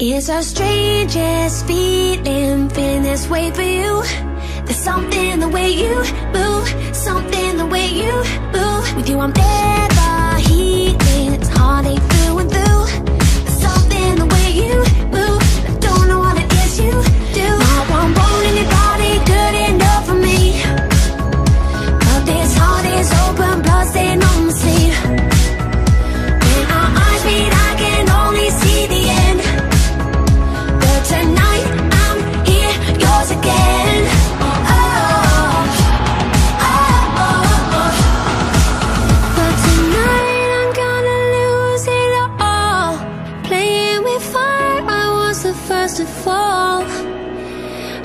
It's our strangest feeling, feeling this way for you. There's something the way you move, something the way you move. With you I'm never healing, it's heartache through and through. There's something the way you move, I don't know what it is you do. Not one bone in your body good enough for me, but this heart is open, blood stain on my sleeve. When our eyes meet I can only see the end, but tonight I'm here, yours again. But tonight I'm gonna lose it all. Playing with fire, I was the first to fall.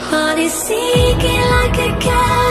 Heart is sinking like a cat.